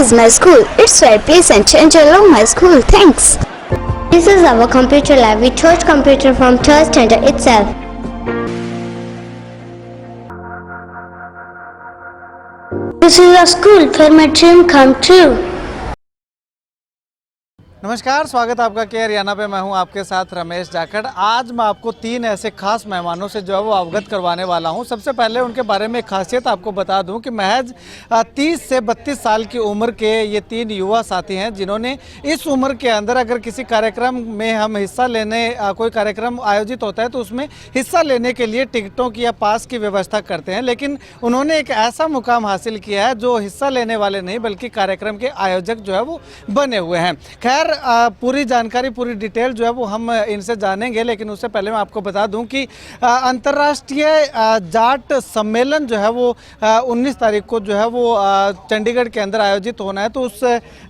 is my school. It's very pleasant and I love my school. Thanks. This is our computer lab. We chose computer from third standard itself. This is a school where my dream come true. नमस्कार, स्वागत है आपका के हरियाणा पे। मैं हूं आपके साथ रमेश जाखड़। आज मैं आपको 3 ऐसे खास मेहमानों से जो है वो अवगत करवाने वाला हूं। सबसे पहले उनके बारे में एक खासियत आपको बता दूं कि महज 30 से 32 साल की उम्र के ये 3 युवा साथी हैं जिन्होंने इस उम्र के अंदर अगर किसी कार्यक्रम में हम हिस्सा लेने कोई कार्यक्रम आयोजित होता है तो उसमें हिस्सा लेने के लिए टिकटों की या पास की व्यवस्था करते हैं, लेकिन उन्होंने एक ऐसा मुकाम हासिल किया है जो हिस्सा लेने वाले नहीं बल्कि कार्यक्रम के आयोजक जो है वो बने हुए हैं। खैर पूरी जानकारी, पूरी डिटेल जो है वो हम इनसे जानेंगे, लेकिन उससे पहले मैं आपको बता दूं कि अंतर्राष्ट्रीय जाट सम्मेलन जो है वो 19 तारीख को जो है वो चंडीगढ़ के अंदर आयोजित होना है। तो उस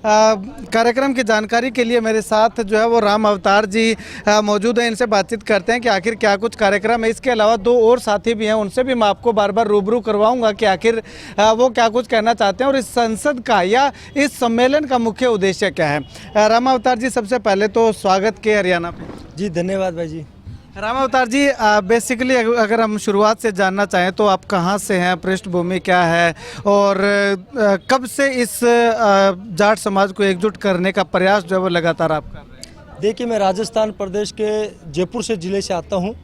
कार्यक्रम की जानकारी के लिए मेरे साथ जो है वो राम अवतार जी मौजूद हैं। इनसे बातचीत करते हैं कि आखिर क्या कुछ कार्यक्रम है। इसके अलावा 2 और साथी भी हैं, उनसे भी मैं आपको बार बार रूबरू करवाऊंगा कि आखिर वो क्या कुछ कहना चाहते हैं और इस संसद का या इस सम्मेलन का मुख्य उद्देश्य क्या है। राम अवतार जी, सबसे पहले तो स्वागत के हरियाणा पे। जी धन्यवाद भाई जी। राम अवतार जी, बेसिकली अगर हम शुरुआत से जानना चाहें तो आप कहाँ से हैं, पृष्ठभूमि क्या है और कब से इस जाट समाज को एकजुट करने का प्रयास जो है वो लगातार आप कर रहे हैं? देखिए, मैं राजस्थान प्रदेश के जयपुर से ज़िले से आता हूँ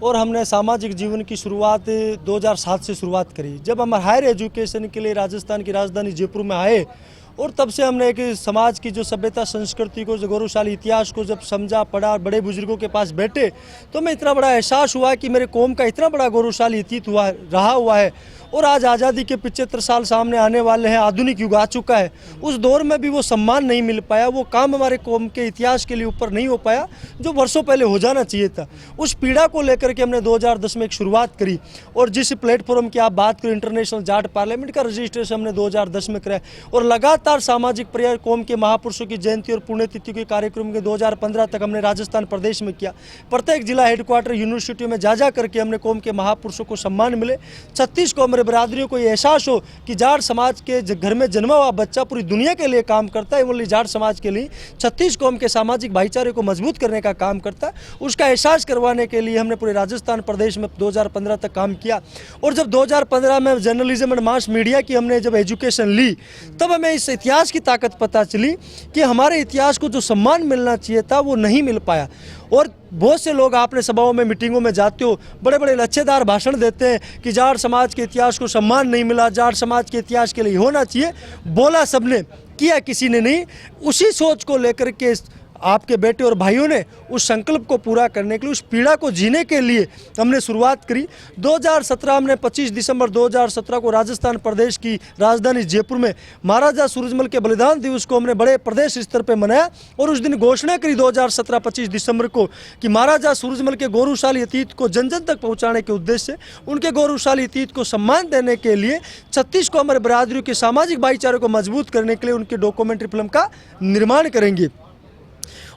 और हमने सामाजिक जीवन की शुरुआत 2007 से शुरुआत करी, जब हम हायर एजुकेशन के लिए राजस्थान की राजधानी जयपुर में आए। और तब से हमने एक समाज की जो सभ्यता, संस्कृति को, जो गौरवशाली इतिहास को जब समझा, पढ़ा, बड़े बुजुर्गों के पास बैठे तो मैं इतना बड़ा एहसास हुआ कि मेरे कौम का इतना बड़ा गौरवशाली अतीत रहा हुआ है और आज आज़ादी के 75 साल सामने आने वाले हैं, आधुनिक युग आ चुका है। उस दौर में भी वो सम्मान नहीं मिल पाया, वो काम हमारे कौम के इतिहास के लिए ऊपर नहीं हो पाया जो वर्षों पहले हो जाना चाहिए था। उस पीड़ा को लेकर के हमने 2010 में एक शुरुआत करी और जिस प्लेटफॉर्म की आप बात करें, इंटरनेशनल जाट पार्लियामेंट का रजिस्ट्रेशन हमने 2010 में कराया और लगातार सामाजिक प्रयास, कौम के महापुरुषों की जयंती और पुण्यतिथि के कार्यक्रम के 2015 तक हमने राजस्थान प्रदेश में किया। प्रत्येक जिला हेडक्वार्टर, यूनिवर्सिटी में जा करके हमने कौम के महापुरुषों को सम्मान मिले। 36 को बरादरियों को ये एहसास हो कि जाट समाज के घर में जन्मा हुआ बच्चा पूरी दुनिया के लिए काम करता है, ओनली जाट समाज के लिए 36 कौम के सामाजिक भाईचारे को मजबूत करने का काम करता है। उसका एहसास करवाने के लिए हमने पूरे राजस्थान प्रदेश में 2015 तक काम किया और जब 2015 में जर्नलिज्म एंड मास मीडिया की हमने जब एजुकेशन ली तब हमें इस इतिहास की ताकत पता चली कि हमारे इतिहास को जो सम्मान मिलना चाहिए था वो नहीं मिल पाया। और बहुत से लोग आपने सभाओं में, मीटिंगों में जाते हो, बड़े बड़े लच्छेदार भाषण देते हैं कि जाट समाज के इतिहास को सम्मान नहीं मिला, जाट समाज के इतिहास के लिए होना चाहिए। बोला सबने, किया किसी ने नहीं। उसी सोच को लेकर के आपके बेटे और भाइयों ने उस संकल्प को पूरा करने के लिए, उस पीड़ा को जीने के लिए हमने शुरुआत करी। 2017 हमने 25 दिसंबर 2017 को राजस्थान प्रदेश की राजधानी जयपुर में महाराजा सूरजमल के बलिदान दिवस को हमने बड़े प्रदेश स्तर पर मनाया और उस दिन घोषणा करी 2017 25 दिसंबर को कि महाराजा सूरजमल के गौरवशाली अतीत को जन जन तक पहुँचाने के उद्देश्य से, उनके गौरवशाली अतीत को सम्मान देने के लिए 36 को हमारे बरादरियों के सामाजिक भाईचारे को मजबूत करने के लिए उनके डॉक्यूमेंट्री फिल्म का निर्माण करेंगे।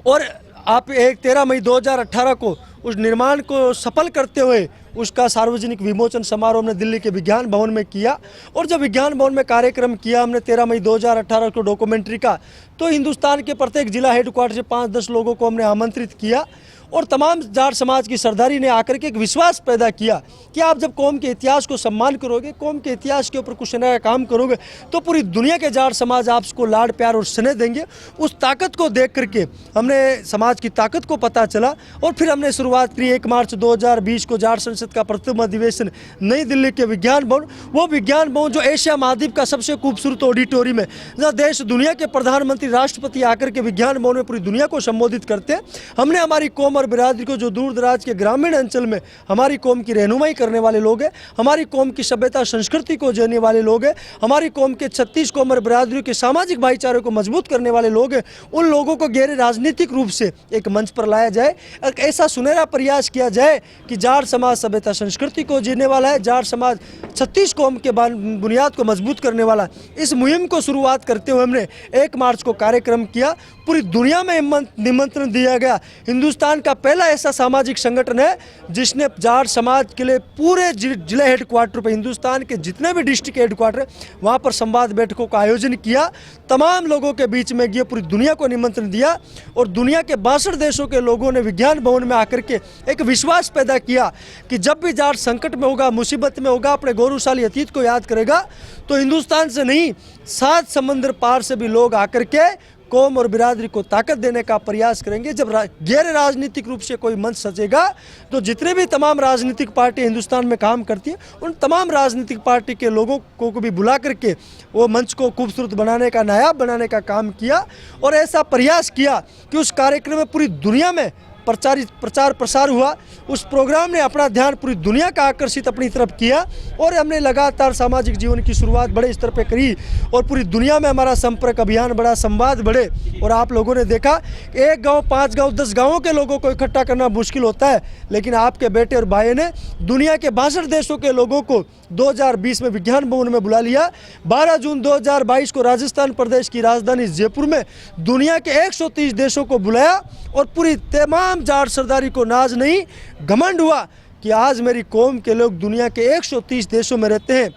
और आप 13 मई 2018 को उस निर्माण को सफल करते हुए उसका सार्वजनिक विमोचन समारोह हमने दिल्ली के विज्ञान भवन में किया। और जब विज्ञान भवन में कार्यक्रम किया हमने 13 मई 2018 को डॉक्यूमेंट्री का, तो हिंदुस्तान के प्रत्येक जिला हेडक्वार्टर से 5-10 लोगों को हमने आमंत्रित किया और तमाम जाट समाज की सरदारी ने आकर के एक विश्वास पैदा किया कि आप जब कौम के इतिहास को सम्मान करोगे, कौम के इतिहास के ऊपर कुछ नया काम करोगे तो पूरी दुनिया के जाट समाज आपको लाड प्यार और स्नेह देंगे। उस ताकत को देख करके हमने समाज की ताकत को पता चला और फिर हमने शुरुआत की 1 मार्च 2020 को जाट संसद का प्रथम अधिवेशन नई दिल्ली के विज्ञान भवन, वो विज्ञान भवन जो एशिया महाद्वीप का सबसे खूबसूरत ऑडिटोरियम है, जहाँ देश दुनिया के प्रधानमंत्री, राष्ट्रपति आकर के विज्ञान भवन में पूरी दुनिया को संबोधित करते हैं। हमने हमारी कौम और बिरादरी को, जो दूर दराज के ग्रामीण अंचल में हमारी कौम की रहनुमाई करने वाले लोग हैं, हमारी कौम की सभ्यता संस्कृति को जानने वाले लोग हैं, हमारी कौम के 36 कौम और बिरादरियों के सामाजिक भाईचारे को मजबूत करने वाले लोग हैं, उन लोगों को गहरे राजनीतिक रूप से एक मंच पर लाया जाए और ऐसा सुनहरा प्रयास किया जाए कि जाट समाज सभ्यता संस्कृति को जीने वाला है, जाट समाज 36 कौम के बुनियाद को मजबूत करने वाला। इस मुहिम को शुरुआत करते हुए हमने 1 मार्च को कार्यक्रम किया। पूरी दुनिया में निमंत्रण दिया गया। हिंदुस्तान का का पहला ऐसा सामाजिक संगठन है जिसने जाट समाज के लिए पूरे जिले हेडक्वार्टर पर, हिंदुस्तान के जितने भी डिस्ट्रिक्ट हेडक्वार्टर है वहाँ पर संवाद बैठकों का आयोजन किया, तमाम लोगों के बीच में गया, पूरी दुनिया को निमंत्रण दिया और दुनिया के 62 देशों के लोगों ने विज्ञान भवन में आकर के एक विश्वास पैदा किया कि जब भी जाट संकट में होगा, मुसीबत में होगा, अपने गौरवशाली अतीत को याद करेगा तो हिंदुस्तान से नहीं 7 समंदर पार से भी लोग आकर के कौम और बिरादरी को ताकत देने का प्रयास करेंगे। जब गैर राजनीतिक रूप से कोई मंच सजेगा तो जितने भी तमाम राजनीतिक पार्टी हिंदुस्तान में काम करती है उन तमाम राजनीतिक पार्टी के लोगों को भी बुला करके वो मंच को खूबसूरत बनाने का, नायाब बनाने का काम किया और ऐसा प्रयास किया कि उस कार्यक्रम में पूरी दुनिया में प्रचार प्रसार हुआ। उस प्रोग्राम ने अपना ध्यान पूरी दुनिया का आकर्षित अपनी तरफ किया और हमने लगातार सामाजिक जीवन की शुरुआत बड़े स्तर पे करी और पूरी दुनिया में हमारा संपर्क अभियान बढ़ा, संवाद बढ़े। और आप लोगों ने देखा 1 गांव, 5 गांव, 10 गांवों के लोगों को इकट्ठा करना मुश्किल होता है, लेकिन आपके बेटे और भाई ने दुनिया के 62 देशों के लोगों को 2020 में विज्ञान भवन में बुला लिया। 12 जून 2022 को राजस्थान प्रदेश की राजधानी जयपुर में दुनिया के 130 देशों को बुलाया और पूरी तमाम जाट सरदारी को नाज नहीं, घमंड हुआ कि आज मेरी कौम के लोग दुनिया के 130 देशों में रहते हैं।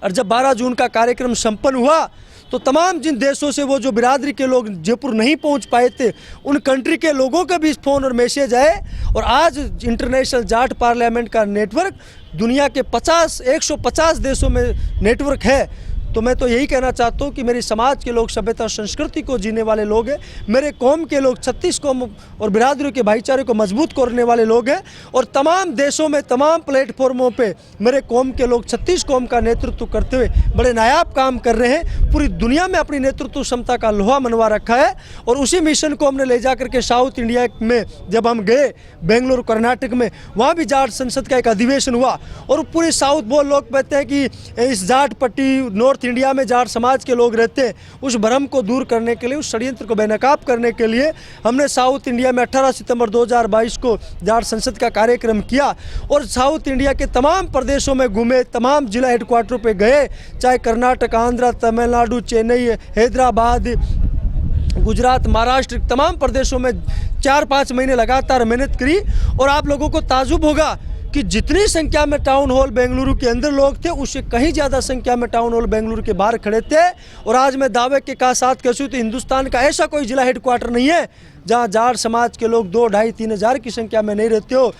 और जब 12 जून का कार्यक्रम संपन्न हुआ तो तमाम जिन देशों से वो जो बिरादरी के लोग जयपुर नहीं पहुंच पाए थे उन कंट्री के लोगों के भी फ़ोन और मैसेज आए और आज इंटरनेशनल जाट पार्लियामेंट का नेटवर्क दुनिया के 150 देशों में नेटवर्क है। तो मैं तो यही कहना चाहता हूँ कि मेरी समाज के लोग सभ्यता और संस्कृति को जीने वाले लोग हैं, मेरे कौम के लोग 36 कौम और बिरादरियों के भाईचारे को मजबूत करने वाले लोग हैं और तमाम देशों में, तमाम प्लेटफॉर्मों पे मेरे कौम के लोग 36 कौम का नेतृत्व करते हुए बड़े नायाब काम कर रहे हैं। पूरी दुनिया में अपनी नेतृत्व क्षमता का लोहा मनवा रखा है और उसी मिशन को हमने ले जा करके साउथ इंडिया में जब हम गए बेंगलुरु कर्नाटक में, वहाँ भी जाट संसद का एक अधिवेशन हुआ और पूरे साउथ वो लोग कहते हैं कि इस जाट पट्टी नॉर्थ इंडिया में जाट समाज के लोग रहते हैं, उस भ्रम को दूर करने के लिए, उस षड्यंत्र को बेनकाब करने के लिए हमने साउथ इंडिया में 18 सितंबर 2022 को जाट संसद का कार्यक्रम किया और साउथ इंडिया के तमाम प्रदेशों में घूमे, तमाम जिला हेडक्वार्टरों पे गए, चाहे कर्नाटक, आंध्र, तमिलनाडु, चेन्नई, हैदराबाद, गुजरात, महाराष्ट्र, तमाम प्रदेशों में 4-5 महीने लगातार मेहनत करी। और आप लोगों को ताजुब होगा कि जितनी संख्या में टाउन हॉल बेंगलुरु के अंदर लोग थे उससे कहीं ज़्यादा संख्या में टाउन हॉल बेंगलुरु के बाहर खड़े थे। और आज मैं दावे के साथ कहूँ तो हिंदुस्तान का ऐसा कोई जिला हेडक्वार्टर नहीं है जहाँ जाट समाज के लोग 2, 2.5, 3 हज़ार की संख्या में नहीं रहते हो।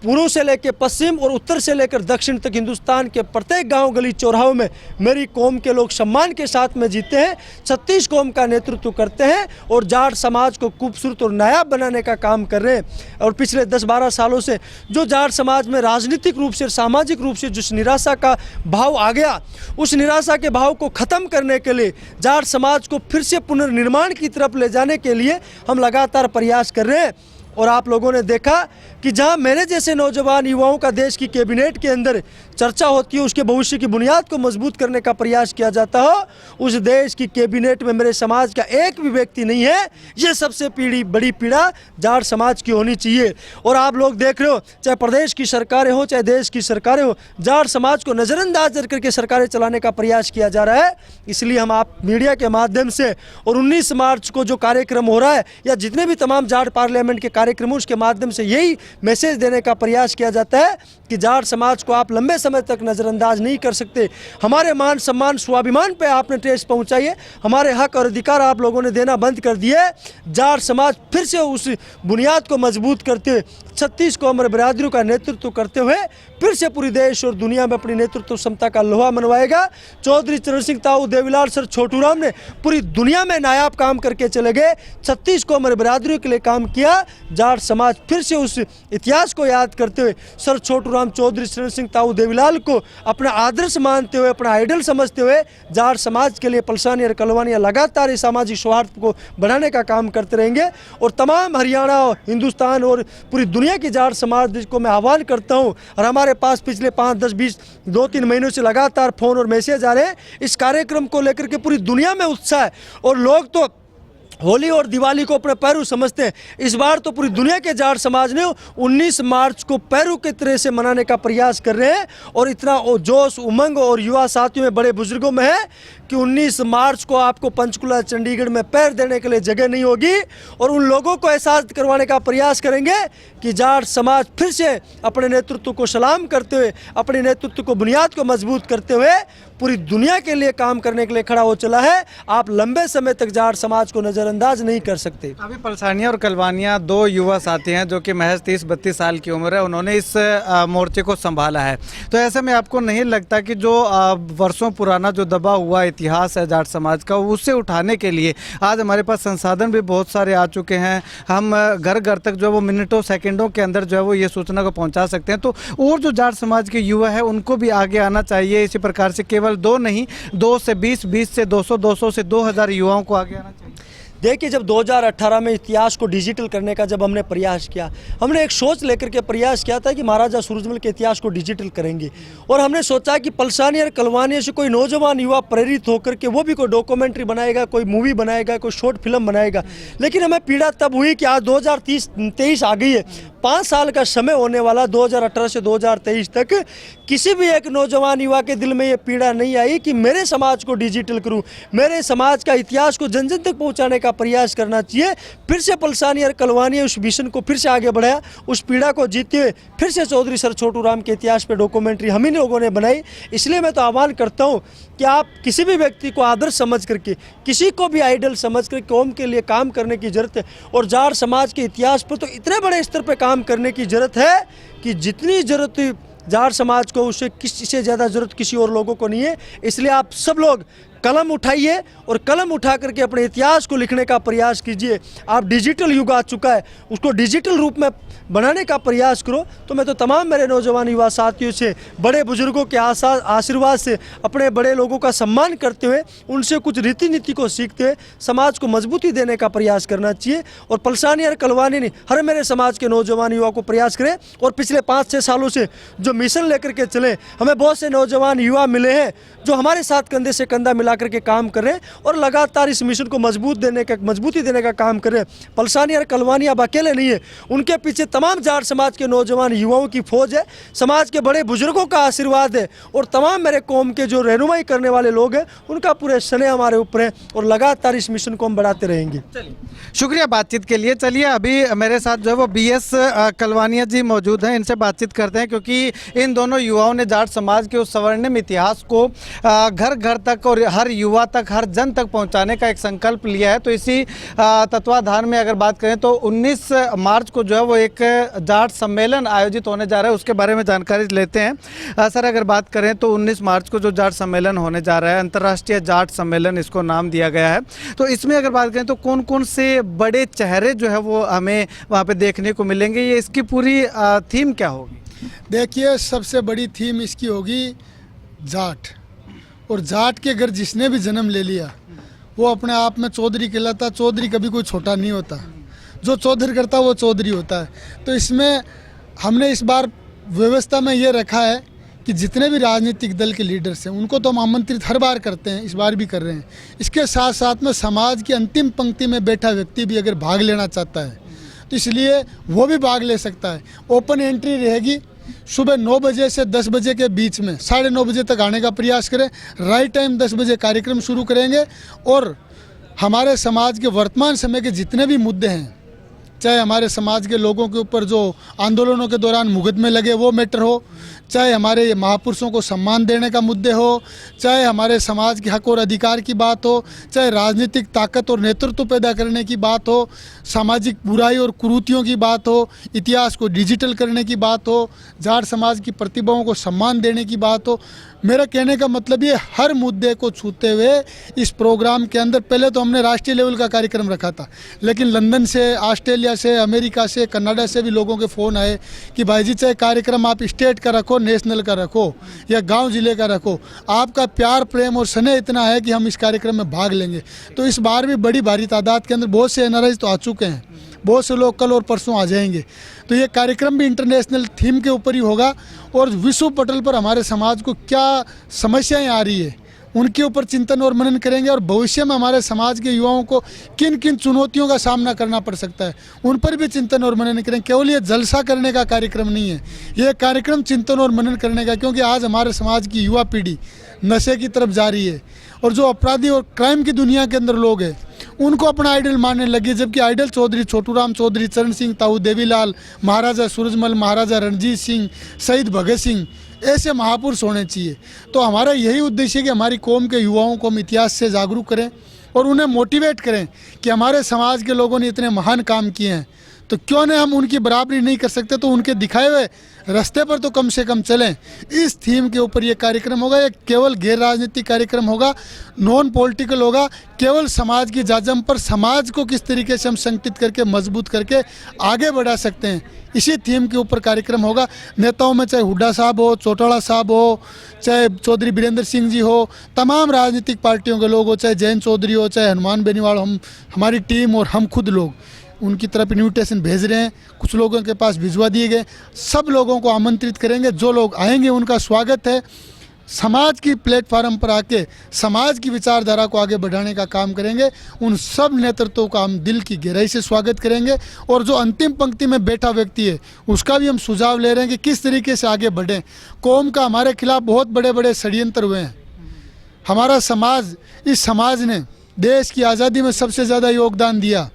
पूर्व से लेकर पश्चिम और उत्तर से लेकर दक्षिण तक हिंदुस्तान के प्रत्येक गांव, गली, चौराहों में मेरी कौम के लोग सम्मान के साथ में जीते हैं, 36 कौम का नेतृत्व करते हैं और जाट समाज को खूबसूरत और नायाब बनाने का काम कर रहे हैं। और पिछले 10-12 सालों से जो जाट समाज में राजनीतिक रूप से, सामाजिक रूप से जिस निराशा का भाव आ गया, उस निराशा के भाव को ख़त्म करने के लिए, जाट समाज को फिर से पुनर्निर्माण की तरफ ले जाने के लिए हम लगातार प्रयास कर रहे हैं। और आप लोगों ने देखा कि जहां मेरे जैसे नौजवान युवाओं का देश की कैबिनेट के अंदर चर्चा होती है, उसके भविष्य की बुनियाद को मजबूत करने का प्रयास किया जाता हो, उस देश की कैबिनेट में मेरे समाज का एक भी व्यक्ति नहीं है। ये सबसे बड़ी पीड़ा जाट समाज की होनी चाहिए। और आप लोग देख रहे हो, चाहे प्रदेश की सरकारें हो, चाहे देश की सरकारें हो, जाट समाज को नज़रअंदाज करके सरकारें चलाने का प्रयास किया जा रहा है। इसलिए हम आप मीडिया के माध्यम से और 19 मार्च को जो कार्यक्रम हो रहा है या जितने भी तमाम जाट पार्लियामेंट के कार्यक्रम, उसके माध्यम से यही मैसेज देने का प्रयास किया जाता है कि जाट समाज को आप लंबे समय तक नज़रअंदाज नहीं कर सकते। हमारे मान सम्मान, स्वाभिमान पे आपने ठेस पहुंचाई है, हमारे हक और अधिकार आप लोगों ने देना बंद कर दिए। जाट समाज फिर से उस बुनियाद को मजबूत करते हुए 36 कौम और बिरादरियों का नेतृत्व करते हुए फिर से पूरी देश और दुनिया में अपनी नेतृत्व क्षमता का लोहा मनवाएगा। चौधरी चरण सिंह ताऊ, देवीलाल सर, छोटू राम ने पूरी दुनिया में नायाब काम करके चले गए, 36 कौम और बिरादरियों के लिए काम किया। जाट समाज फिर से उस इतिहास को याद करते हुए सर छोटू राम, चौधरी चरण सिंह ताऊ, देवीलाल को अपना आदर्श मानते हुए, अपना आइडल समझते हुए जाट समाज के लिए पलसानी और कलवानियाँ लगातार इस सामाजिक सौहार्द को बढ़ाने का काम करते रहेंगे। और तमाम हरियाणा, हिंदुस्तान और पूरी दुनिया की जाट समाज को मैं आह्वान करता हूँ। और हमारे पास पिछले 5, 10, 20, 2-3 महीनों से लगातार फ़ोन और मैसेज आ रहे हैं इस कार्यक्रम को लेकर के। पूरी दुनिया में उत्साह है और लोग तो होली और दिवाली को अपने पैरू समझते हैं। इस बार तो पूरी दुनिया के जाट समाज ने 19 मार्च को पैरू के तरह से मनाने का प्रयास कर रहे हैं और इतना जोश उमंग और युवा साथियों में बड़े बुजुर्गों में है कि 19 मार्च को आपको पंचकुला चंडीगढ़ में पैर देने के लिए जगह नहीं होगी और उन लोगों को एहसास करवाने का प्रयास करेंगे कि जाट समाज फिर से अपने नेतृत्व को सलाम करते हुए, अपने नेतृत्व को बुनियाद को मजबूत करते हुए पूरी दुनिया के लिए काम करने के लिए खड़ा हो चला है। आप लंबे समय तक जाट समाज को नज़रअंदाज नहीं कर सकते। अभी पलसानिया और कलवानिया दो युवा साथी हैं जो कि महज 30-32 साल की उम्र है, उन्होंने इस मोर्चे को संभाला है। तो ऐसे में आपको नहीं लगता कि जो वर्षों पुराना जो दबा हुआ इतिहास है जाट समाज का, उससे उठाने के लिए आज हमारे पास संसाधन भी बहुत सारे आ चुके हैं। हम घर घर तक जो है वो मिनटों सेकंडों के अंदर जो है वो ये सूचना को पहुंचा सकते हैं। तो और जो जाट समाज के युवा है उनको भी आगे आना चाहिए। इसी प्रकार से केवल 2 नहीं, 2 से 20, 20 से 200, 200 से 2000 युवाओं को आगे आना चाहिए। देखिए, जब 2018 में इतिहास को डिजिटल करने का जब हमने प्रयास किया, हमने एक सोच लेकर के प्रयास किया था कि महाराजा सूरजमल के इतिहास को डिजिटल करेंगे और हमने सोचा कि पलसानिया और कलवानिया से कोई नौजवान युवा प्रेरित होकर के वो भी कोई डॉक्यूमेंट्री बनाएगा, कोई मूवी बनाएगा, कोई शॉर्ट फिल्म बनाएगा। लेकिन हमें पीड़ा तब हुई कि आज 2023 आ गई है, 5 साल का समय होने वाला 2018 से 2023 तक किसी भी एक नौजवान युवा के दिल में ये पीड़ा नहीं आई कि मेरे समाज को डिजिटल करूं, मेरे समाज का इतिहास को जन जन तक पहुंचाने का प्रयास करना चाहिए। फिर से पलसानिया और कलवानिया उस मिशन को फिर से आगे बढ़ाया, उस पीड़ा को जीते हुए फिर से चौधरी सर छोटू राम के इतिहास पे डॉक्यूमेंट्री हम ही लोगों ने बनाई। इसलिए मैं तो आह्वान करता हूँ कि आप किसी भी व्यक्ति को आदर्श समझ करके, किसी को भी आइडल समझ कर कौम के लिए काम करने की जरूरत है। और जाट समाज के इतिहास पर तो इतने बड़े स्तर पर काम करने की जरूरत है कि जितनी जरूरत जाट समाज को उससे किसी से ज़्यादा ज़रूरत किसी और लोगों को नहीं है। इसलिए आप सब लोग कलम उठाइए और कलम उठा करके अपने इतिहास को लिखने का प्रयास कीजिए। आप डिजिटल युग आ चुका है, उसको डिजिटल रूप में बनाने का प्रयास करो। तो मैं तो तमाम मेरे नौजवान युवा साथियों से, बड़े बुजुर्गों के आशीर्वाद से, अपने बड़े लोगों का सम्मान करते हुए, उनसे कुछ रीति नीति को सीखते हुए समाज को मजबूती देने का प्रयास करना चाहिए। और पलसानिया और कलवानी ने हर मेरे समाज के नौजवान युवा को प्रयास करें। और पिछले 5-6 सालों से जो मिशन लेकर के चले, हमें बहुत से नौजवान युवा मिले हैं जो हमारे साथ कंधे से कंधा मिला करके काम कर रहे हैं और लगातार इस मिशन को मजबूती देने का काम कर रहे हैं। पलसानिया और कलवानिया अब अकेले नहीं है, उनके पीछे तमाम जाट समाज के नौजवान युवाओं की फौज है, समाज के बड़े बुजुर्गों का आशीर्वाद है और तमाम मेरे कौम के जो रहनुमाई करने वाले लोग हैं उनका पूरे स्नेह हमारे ऊपर है और लगातार इस मिशन को हम बढ़ाते रहेंगे। शुक्रिया बातचीत के लिए। चलिए, अभी मेरे साथ जो है वो BS कलवानिया जी मौजूद हैं, इनसे बातचीत करते हैं क्योंकि इन दोनों युवाओं ने जाट समाज के उस स्वर्णिम इतिहास को घर घर तक और हर युवा तक, हर जन तक पहुंचाने का एक संकल्प लिया है। तो इसी तत्वाधान में अगर बात करें तो 19 मार्च को जो है वो एक जाट सम्मेलन आयोजित होने जा रहा है, उसके बारे में जानकारी लेते हैं। सर, अगर बात करें तो 19 मार्च को जो जाट सम्मेलन होने जा रहा है, अंतर्राष्ट्रीय जाट सम्मेलन इसको नाम दिया गया है, तो इसमें अगर बात करें तो कौन कौन से बड़े चेहरे जो है वो हमें वहाँ पे देखने को मिलेंगे, ये इसकी पूरी थीम क्या होगी? देखिए, सबसे बड़ी थीम इसकी होगी जाट। और जाट के घर जिसने भी जन्म ले लिया वो अपने आप में चौधरी कहलाता। चौधरी कभी कोई छोटा नहीं होता, जो चौधरी करता वो चौधरी होता है। तो इसमें हमने इस बार व्यवस्था में ये रखा है कि जितने भी राजनीतिक दल के लीडर्स हैं उनको तो हम आमंत्रित हर बार करते हैं, इस बार भी कर रहे हैं। इसके साथ साथ में समाज की अंतिम पंक्ति में बैठा व्यक्ति भी अगर भाग लेना चाहता है तो इसलिए वो भी भाग ले सकता है। ओपन एंट्री रहेगी। सुबह 9 बजे से 10 बजे के बीच में 9:30 बजे तक आने का प्रयास करें। राइट टाइम 10 बजे कार्यक्रम शुरू करेंगे और हमारे समाज के वर्तमान समय के जितने भी मुद्दे हैं, चाहे हमारे समाज के लोगों के ऊपर जो आंदोलनों के दौरान मुकदमे लगे वो मैटर हो, चाहे हमारे महापुरुषों को सम्मान देने का मुद्दे हो, चाहे हमारे समाज के हक और अधिकार की बात हो, चाहे राजनीतिक ताकत और नेतृत्व पैदा करने की बात हो, सामाजिक बुराई और कुरीतियों की बात हो, इतिहास को डिजिटल करने की बात हो, जाट समाज की प्रतिभाओं को सम्मान देने की बात हो, मेरा कहने का मतलब ये हर मुद्दे को छूते हुए इस प्रोग्राम के अंदर पहले तो हमने राष्ट्रीय लेवल का कार्यक्रम रखा था, लेकिन लंदन से, ऑस्ट्रेलिया से, अमेरिका से, कनाडा से भी लोगों के फ़ोन आए कि भाई जी चाहे कार्यक्रम आप स्टेट का रखो, नेशनल का रखो या गांव जिले का रखो, आपका प्यार प्रेम और स्नेह इतना है कि हम इस कार्यक्रम में भाग लेंगे। तो इस बार भी बड़ी भारी तादाद के अंदर बहुत से NRI तो आ चुके हैं, बहुत से लोग कल और परसों आ जाएंगे। तो ये कार्यक्रम भी इंटरनेशनल थीम के ऊपर ही होगा और विश्व पटल पर हमारे समाज को क्या समस्याएं आ रही है उनके ऊपर चिंतन और मनन करेंगे और भविष्य में हमारे समाज के युवाओं को किन किन चुनौतियों का सामना करना पड़ सकता है उन पर भी चिंतन और मनन करें। केवल ये जलसा करने का कार्यक्रम नहीं है, ये कार्यक्रम चिंतन और मनन करने का, क्योंकि आज हमारे समाज की युवा पीढ़ी नशे की तरफ जा रही है और जो अपराधी और क्राइम की दुनिया के अंदर लोग हैं उनको अपना आइडल मानने लगे, जबकि आइडल चौधरी छोटूराम चौधरी, चरण सिंह ताऊ देवीलाल, महाराजा सूरजमल, महाराजा रणजीत सिंह, शहीद भगत सिंह ऐसे महापुरुष होने चाहिए। तो हमारा यही उद्देश्य है कि हमारी कौम के युवाओं को हम इतिहास से जागरूक करें और उन्हें मोटिवेट करें कि हमारे समाज के लोगों ने इतने महान काम किए हैं तो क्यों न हम उनकी बराबरी नहीं कर सकते, तो उनके दिखाए हुए रास्ते पर तो कम से कम चलें। इस थीम के ऊपर ये कार्यक्रम होगा। ये केवल गैर राजनीतिक कार्यक्रम होगा, नॉन पॉलिटिकल होगा, केवल समाज की जाजम पर समाज को किस तरीके से हम संगठित करके मजबूत करके आगे बढ़ा सकते हैं, इसी थीम के ऊपर कार्यक्रम होगा। नेताओं में चाहे हुड्डा साहब हो, चौटाला साहब हो, चाहे चौधरी बीरेंद्र सिंह जी हो, तमाम राजनीतिक पार्टियों के लोग हो, चाहे जयंत चौधरी हो, चाहे हनुमान बेनीवाल, हम हमारी टीम और हम खुद लोग उनकी तरफ इन्विटेशन भेज रहे हैं, कुछ लोगों के पास भिजवा दिए गए। सब लोगों को आमंत्रित करेंगे, जो लोग आएंगे उनका स्वागत है। समाज की प्लेटफार्म पर आके समाज की विचारधारा को आगे बढ़ाने का काम करेंगे। उन सब नेतृत्वों का हम दिल की गहराई से स्वागत करेंगे और जो अंतिम पंक्ति में बैठा व्यक्ति है उसका भी हम सुझाव ले रहे हैं कि किस तरीके से आगे बढ़ें। कौम का हमारे खिलाफ बहुत बड़े बड़े षड्यंत्र हुए हैं। हमारा समाज, इस समाज ने देश की आज़ादी में सबसे ज़्यादा योगदान दिया।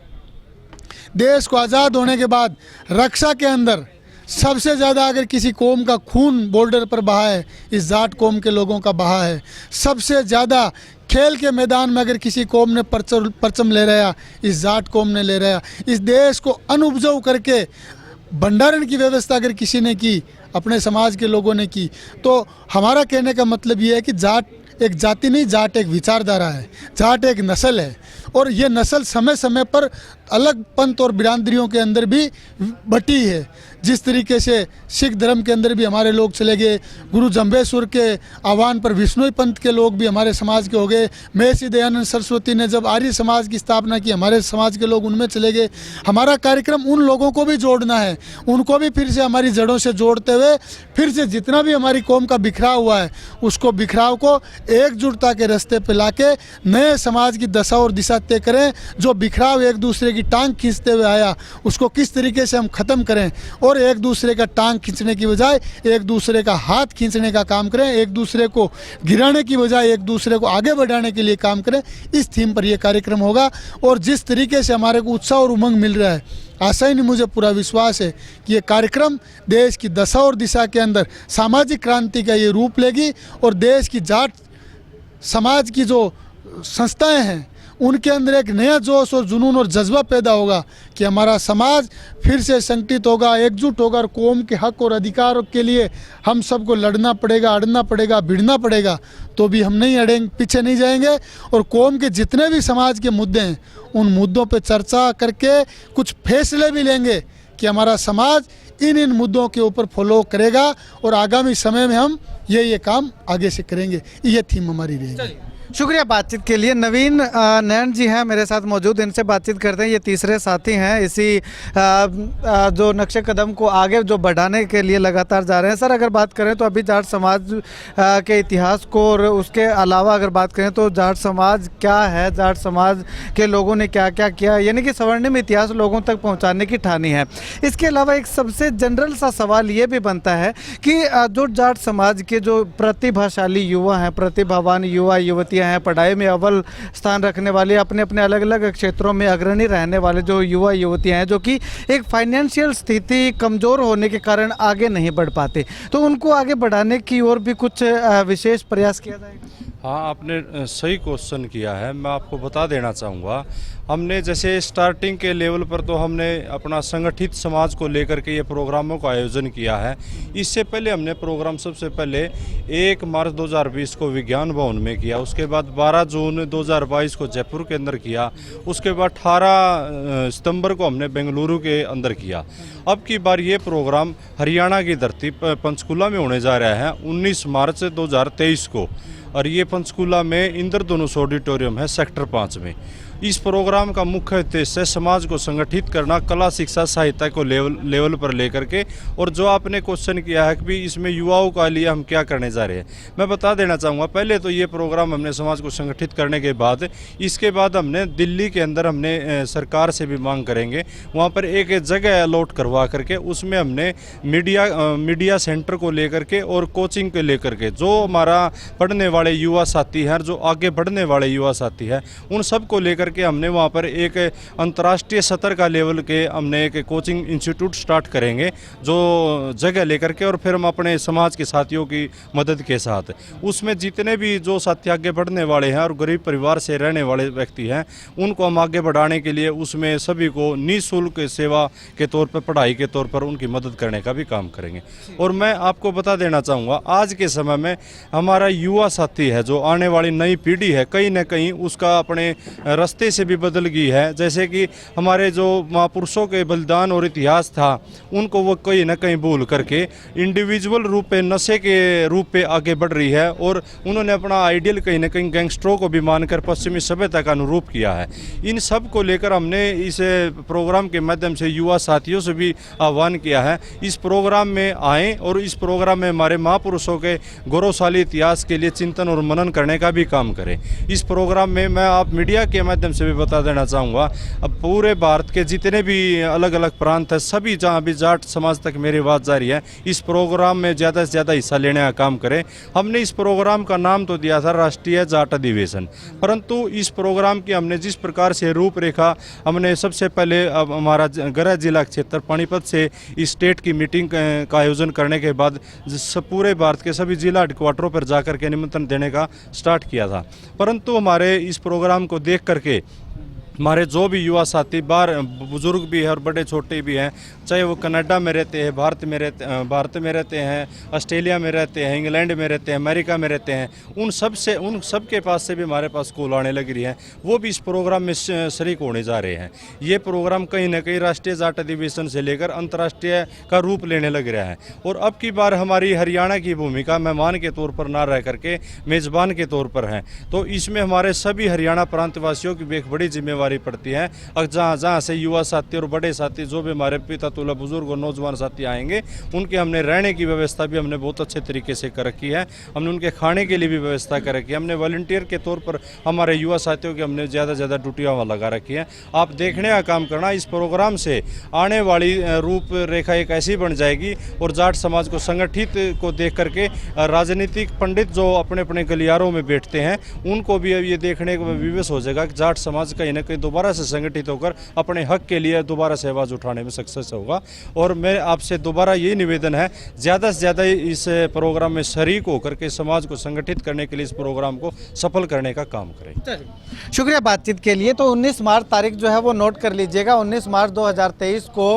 देश को आज़ाद होने के बाद रक्षा के अंदर सबसे ज़्यादा अगर किसी कौम का खून बॉर्डर पर बहा है, इस जाट कौम के लोगों का बहा है। सबसे ज़्यादा खेल के मैदान में अगर किसी कौम ने परचम ले रहा, इस जाट कौम ने ले रहा। इस देश को अनउपजाऊ करके भंडारण की व्यवस्था अगर किसी ने की, अपने समाज के लोगों ने की, तो हमारा कहने का मतलब ये है कि जाट एक जाति नहीं, जाट एक विचारधारा है, जाट एक नस्ल है और ये नस्ल समय समय पर अलग पंथ और बिरादरियों के अंदर भी बटी है। जिस तरीके से सिख धर्म के अंदर भी हमारे लोग चले गए, गुरु जम्बेश्वर के आह्वान पर विष्णुई पंथ के लोग भी हमारे समाज के हो गए। महर्षि दयानंद सरस्वती ने जब आर्य समाज की स्थापना की, हमारे समाज के लोग उनमें चले गए। हमारा कार्यक्रम उन लोगों को भी जोड़ना है, उनको भी फिर से हमारी जड़ों से जोड़ते हुए फिर से जितना भी हमारी कौम का बिखराव हुआ है उसको बिखराव को एकजुटता के रास्ते पर लाके नए समाज की दशा और दिशा तय करें। जो बिखराव एक दूसरे की टांग खींचते हुए आया उसको किस तरीके से हम ख़त्म करें और एक दूसरे का टांग खींचने की बजाय एक दूसरे का हाथ खींचने का काम करें, एक दूसरे को गिराने की बजाय एक दूसरे को आगे बढ़ाने के लिए काम करें। इस थीम पर यह कार्यक्रम होगा और जिस तरीके से हमारे को उत्साह और उमंग मिल रहा है, आशा ही नहीं, मुझे पूरा विश्वास है कि ये कार्यक्रम देश की दशा और दिशा के अंदर सामाजिक क्रांति का ये रूप लेगी और देश की जाट समाज की जो संस्थाएं हैं उनके अंदर एक नया जोश और जुनून और जज्बा पैदा होगा कि हमारा समाज फिर से संगठित होगा, एकजुट होगा और कौम के हक और अधिकारों के लिए हम सबको लड़ना पड़ेगा, अड़ना पड़ेगा, भिड़ना पड़ेगा, तो भी हम नहीं अड़ेंगे, पीछे नहीं जाएंगे। और कौम के जितने भी समाज के मुद्दे हैं उन मुद्दों पर चर्चा करके कुछ फैसले भी लेंगे कि हमारा समाज इन मुद्दों के ऊपर फॉलो करेगा और आगामी समय में हम ये काम आगे से करेंगे। ये थीम हमारी रहेगी। शुक्रिया बातचीत के लिए। नवीन नयन जी हैं मेरे साथ मौजूद, इनसे बातचीत करते हैं। ये तीसरे साथी हैं इसी जो नक्शे कदम को आगे जो बढ़ाने के लिए लगातार जा रहे हैं। सर, अगर बात करें तो अभी जाट समाज के इतिहास को और उसके अलावा अगर बात करें तो जाट समाज क्या है, जाट समाज के लोगों ने क्या क्या किया, यानी कि स्वर्णिम इतिहास लोगों तक पहुँचाने की ठानी है। इसके अलावा एक सबसे जनरल सा सवाल ये भी बनता है कि जो जाट समाज के जो प्रतिभाशाली युवा हैं, प्रतिभावान युवा युवती हैं, पढ़ाई में अव्वल स्थान रखने वाले, अपने अपने अलग अलग क्षेत्रों में अग्रणी रहने वाले जो युवा युवतियां हैं, जो कि एक फाइनेंशियल स्थिति कमज़ोर होने के कारण आगे नहीं बढ़ पाते, तो उनको आगे बढ़ाने की ओर भी कुछ विशेष प्रयास किया जाएगा? हाँ, आपने सही क्वेश्चन किया है। मैं आपको बता देना चाहूँगा, हमने जैसे स्टार्टिंग के लेवल पर तो हमने अपना संगठित समाज को लेकर के ये प्रोग्रामों का आयोजन किया है। इससे पहले हमने प्रोग्राम सबसे पहले 1 मार्च 2020 को विज्ञान भवन में किया, उसके बाद 12 जून 2022 को जयपुर के अंदर किया, उसके बाद 18 सितंबर को हमने बेंगलुरु के अंदर किया। अब की बार ये प्रोग्राम हरियाणा की धरती पंचकुला में होने जा रहा है 19 मार्च 2023 को, और ये पंचकुला में इंद्रधनुष ऑडिटोरियम है सेक्टर 5 में। इस प्रोग्राम का मुख्य उद्देश्य है समाज को संगठित करना, कला शिक्षा साहित्य को लेवल पर लेकर के। और जो आपने क्वेश्चन किया है कि भी इसमें युवाओं का लिए हम क्या करने जा रहे हैं, मैं बता देना चाहूँगा। पहले तो ये प्रोग्राम हमने समाज को संगठित करने के बाद, इसके बाद हमने दिल्ली के अंदर हमने सरकार से भी मांग करेंगे, वहाँ पर एक जगह अलॉट करवा करके उसमें हमने मीडिया सेंटर को लेकर के और कोचिंग को लेकर के जो हमारा पढ़ने वाले युवा साथी हैं, जो आगे बढ़ने वाले युवा साथी हैं, उन सब को लेकर के हमने वहाँ पर एक अंतर्राष्ट्रीय स्तर का लेवल के हमने एक कोचिंग इंस्टीट्यूट स्टार्ट करेंगे, जो जगह लेकर के। और फिर हम अपने समाज के साथियों की मदद के साथ उसमें जितने भी जो साथी आगे बढ़ने वाले हैं और गरीब परिवार से रहने वाले व्यक्ति हैं, उनको हम आगे बढ़ाने के लिए उसमें सभी को निःशुल्क सेवा के तौर पर, पढ़ाई के तौर पर उनकी मदद करने का भी काम करेंगे। और मैं आपको बता देना चाहूँगा, आज के समय में हमारा युवा साथी है, जो आने वाली नई पीढ़ी है, कहीं ना कहीं उसका अपने रास्ते से भी बदल गई है। जैसे कि हमारे जो महापुरुषों के बलिदान और इतिहास था, उनको वो कहीं ना कहीं भूल करके इंडिविजुअल रूप पे, नशे के रूप पे आगे बढ़ रही है। और उन्होंने अपना आइडियल कहीं ना कहीं गैंगस्टरों को भी मानकर पश्चिमी सभ्यता का अनुरूप किया है। इन सब को लेकर हमने इस प्रोग्राम के माध्यम से युवा साथियों से भी आह्वान किया है, इस प्रोग्राम में आएँ और इस प्रोग्राम में हमारे महापुरुषों के गौरवशाली इतिहास के लिए चिंतन और मनन करने का भी काम करें। इस प्रोग्राम में मैं आप मीडिया के माध्यम से भी बता देना चाहूँगा, अब पूरे भारत के जितने भी अलग अलग प्रांत हैं, सभी जहाँ भी जाट समाज तक मेरी बात जा रही है, इस प्रोग्राम में ज़्यादा से ज़्यादा हिस्सा लेने का काम करें। हमने इस प्रोग्राम का नाम तो दिया था राष्ट्रीय जाट अधिवेशन, परंतु इस प्रोग्राम की हमने जिस प्रकार से रूपरेखा, हमने सबसे पहले अब हमारा गृह जिला क्षेत्र पानीपत से इस स्टेट की मीटिंग का आयोजन करने के बाद पूरे भारत के सभी जिला हेडक्वार्टरों पर जाकर के निमंत्रण देने का स्टार्ट किया था। परंतु हमारे इस प्रोग्राम को देख करके हमारे जो भी युवा साथी, बाहर बुजुर्ग भी हैं और बड़े छोटे भी हैं, चाहे वो कनाडा में रहते हैं, भारत में रहते हैं, ऑस्ट्रेलिया में रहते हैं, इंग्लैंड में रहते हैं, अमेरिका में रहते हैं, उन सब के पास से भी हमारे पास कॉल आने लग रही है। वो भी इस प्रोग्राम में शरीक होने जा रहे हैं। ये प्रोग्राम कहीं ना कहीं राष्ट्रीय जाट अधिवेशन से लेकर अंतर्राष्ट्रीय का रूप लेने लग रहा है। और अब की बार हमारी हरियाणा की भूमिका मेहमान के तौर पर ना रह करके मेज़बान के तौर पर है, तो इसमें हमारे सभी हरियाणा प्रांतवासियों की भी एक बड़ी जिम्मेवारी पड़ती है। और जहाँ से युवा साथी और बड़े साथी, जो भी हमारे पिता तुला बुजुर्ग और नौजवान साथी आएंगे, उनके हमने रहने की व्यवस्था भी हमने बहुत अच्छे तरीके से कर रखी है। हमने उनके खाने के लिए भी व्यवस्था कर रखी है। हमने वॉलंटियर के तौर पर हमारे युवा साथियों की हमने ज़्यादा से ज़्यादा ड्यूटियाँ वहाँ लगा रखी है। आप देखने का काम करना, इस प्रोग्राम से आने वाली रूपरेखा एक ऐसी बन जाएगी और जाट समाज को संगठित को देख करके राजनीतिक पंडित जो अपने अपने गलियारों में बैठते हैं, उनको भी अब ये देखने को विवश हो जाएगा कि जाट समाज कहीं ना कहीं दोबारा से संगठित होकर अपने हक के लिए दोबारा से आवाज़ उठाने में सक्सेस होगा। और मैं आपसे दोबारा यही निवेदन है, ज़्यादा से ज़्यादा इस प्रोग्राम में शरीक होकर के समाज को संगठित करने के लिए इस प्रोग्राम को सफल करने का काम करें। शुक्रिया बातचीत के लिए। तो 19 मार्च तारीख जो है वो नोट कर लीजिएगा। 19 मार्च 2023 को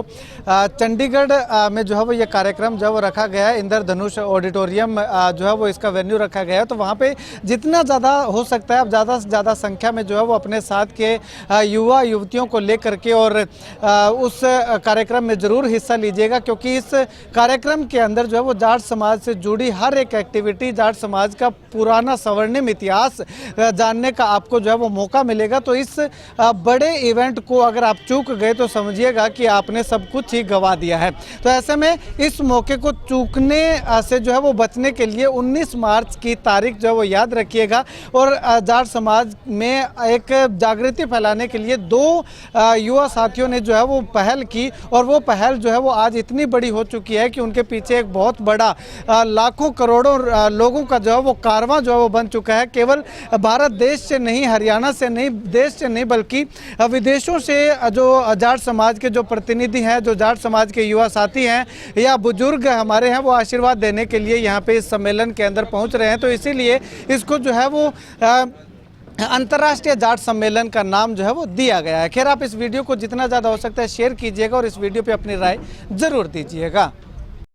चंडीगढ़ में जो है वो ये कार्यक्रम जो है वो रखा गया है। इंद्रधनुष ऑडिटोरियम जो है वो इसका वेन्यू रखा गया है। तो वहाँ पे जितना ज़्यादा हो सकता है आप ज़्यादा से ज़्यादा संख्या में जो है वो अपने साथ के युवा युवतियों को लेकर के और उस कार्यक्रम में ज़रूर हिस्सा लीजिएगा, क्योंकि इस कार्यक्रम के अंदर जो है वो जाट समाज से जुड़ी हर एक एक्टिविटी, जाट समाज का पुराना स्वर्णिम इतिहास जानने का आपको जो है वो मौका मिलेगा। तो इस बड़े इवेंट को अगर आप चूक गए तो समझिएगा कि आपने सब कुछ ही गंवा दिया है। तो ऐसे में इस मौके को चूकने से जो है वो बचने के लिए 19 मार्च की तारीख जो है वो याद रखिएगा। और जाट समाज में एक जागृति फैलाने के लिए 2 युवा साथियों ने जो है वो पहल की, और वो पहल जो है वो आज इतनी बड़ी हो चुकी है कि उनके पीछे एक बहुत बड़ा लाखों करोड़ों लोगों का जो है वो कारवां जो है वो बन चुका है। केवल भारत देश से नहीं, हरियाणा से नहीं, देश से नहीं, बल्कि विदेशों से जो जाट समाज के जो प्रतिनिधि हैं, जो जाट समाज के युवा साथी हैं या बुजुर्ग हमारे हैं, वो आशीर्वाद देने के लिए यहाँ पे इस सम्मेलन के अंदर पहुँच रहे हैं। तो इसीलिए इसको जो है वो अंतर्राष्ट्रीय जाट सम्मेलन का नाम जो है वो दिया गया है। खैर, आप इस वीडियो को जितना ज़्यादा हो सकता है शेयर कीजिएगा और इस वीडियो पे अपनी राय ज़रूर दीजिएगा।